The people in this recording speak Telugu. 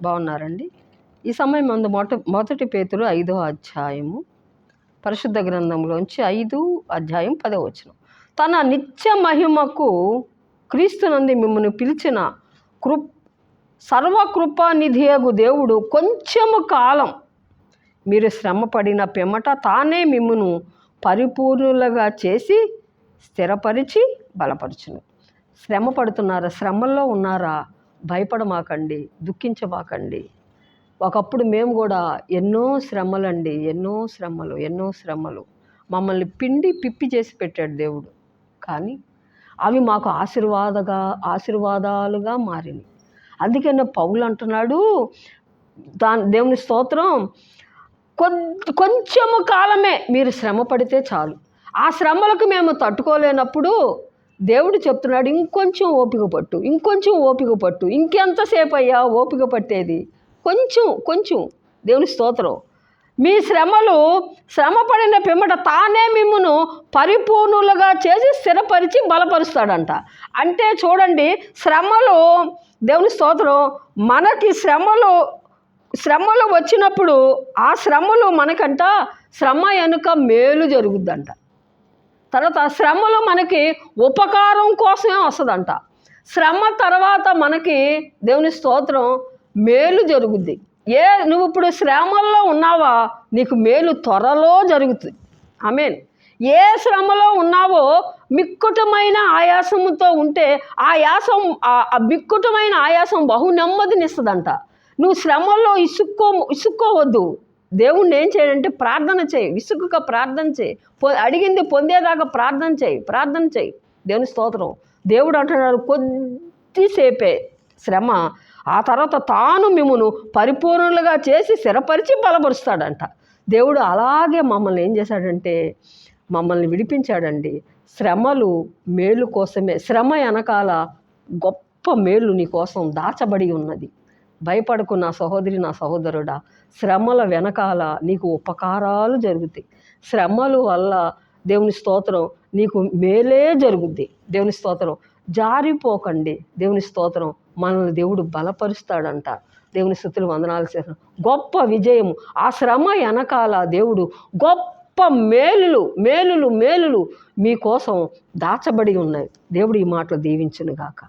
బాగున్నారండి. ఈ సమయం మందు మొదటి పేతురు 5వ అధ్యాయము పరిశుద్ధ గ్రంథంలోంచి 5 అధ్యాయం 10వ వచనం. తన నిత్య మహిమకు క్రీస్తునందు మిమ్మల్ని పిలిచిన సర్వకృపానిధియగు దేవుడు కొంచెము కాలం మీరు శ్రమపడిన పిమ్మట తానే మిమ్మును పరిపూర్ణులుగా చేసి స్థిరపరిచి బలపరచును. శ్రమ పడుతున్నారా? శ్రమల్లో ఉన్నారా? భయపడమాకండి, దుఃఖించమాకండి. ఒకప్పుడు మేము కూడా ఎన్నో శ్రమలు మమ్మల్ని పిండి పిప్పి చేసి పెట్టాడు దేవుడు. కానీ అవి మాకు ఆశీర్వాదాలుగా మారినాయి. అందుకనే పౌలు అంటున్నాడు, దేవుని స్తోత్రం, కొంచెము కాలమే మీరు శ్రమ పడితే చాలు. ఆ శ్రమలకు మేము తట్టుకోలేనప్పుడు దేవుడు చెప్తున్నాడు, ఇంకొంచెం ఓపిక పట్టు. ఇంకెంతసేపు అయ్యా ఓపిక పట్టేది? కొంచెం. దేవుని స్తోత్రం. మీ శ్రమ పడిన పిమ్మట తానే మిమ్మును పరిపూర్ణులుగా చేసి స్థిరపరిచి బలపరుస్తాడంట. అంటే చూడండి, శ్రమలు, దేవుని స్తోత్రం, మనకి శ్రమలు వచ్చినప్పుడు ఆ శ్రమలు మనకంట శ్రమ వెనుక మేలు జరుగుద్దంట. తర్వాత శ్రమలు మనకి ఉపకారం కోసమే వస్తుందంట. శ్రమ తర్వాత మనకి, దేవుని స్తోత్రం, మేలు జరుగుద్ది. నువ్వు ఇప్పుడు శ్రమల్లో ఉన్నావా, నీకు మేలు త్వరలో జరుగుతుంది. ఆమేన్. ఏ శ్రమలో ఉన్నావో మిక్కుటమైన ఆయాసంతో ఉంటే ఆ మిక్కుటమైన ఆయాసం బహు నెమ్మదినిస్తుందంట. నువ్వు శ్రమల్లో ఇసుక్కోవద్దు. దేవుణ్ణి ఏం చేయాలంటే ప్రార్థన చేయి, విసుగుగా ప్రార్థన చేయి, అడిగింది పొందేదాకా ప్రార్థన చేయి. దేవుని స్తోత్రం. దేవుడు అంటున్నాడు, కొద్దిసేపే శ్రమ, ఆ తర్వాత తాను మిమ్మును పరిపూర్ణులుగా చేసి స్థిరపరిచి బలపరుస్తాడంట. దేవుడు అలాగే మమ్మల్ని ఏం చేశాడంటే మమ్మల్ని విడిపించాడండి. శ్రమలు మేలు కోసమే. శ్రమ వెనకాల గొప్ప మేలు నీ కోసం దాచబడి ఉన్నది. భయపడకు నా సహోదరి, నా సహోదరుడా. శ్రమల వెనకాల నీకు ఉపకారాలు జరుగుతాయి. శ్రమల వల్ల, దేవుని స్తోత్రం, నీకు మేలే జరుగుద్ది. దేవుని స్తోత్రం. జారిపోకండి. దేవుని స్తోత్రం. మనల్ని దేవుడు బలపరుస్తాడంట. దేవుని స్తుతులు, వందనాలు చేస్తాడు. గొప్ప విజయము ఆ శ్రమ వెనకాల దేవుడు గొప్ప మేలులు మీకోసం దాచబడి ఉన్నాయి. దేవుడు ఈ మాటలు దీవించును గాక.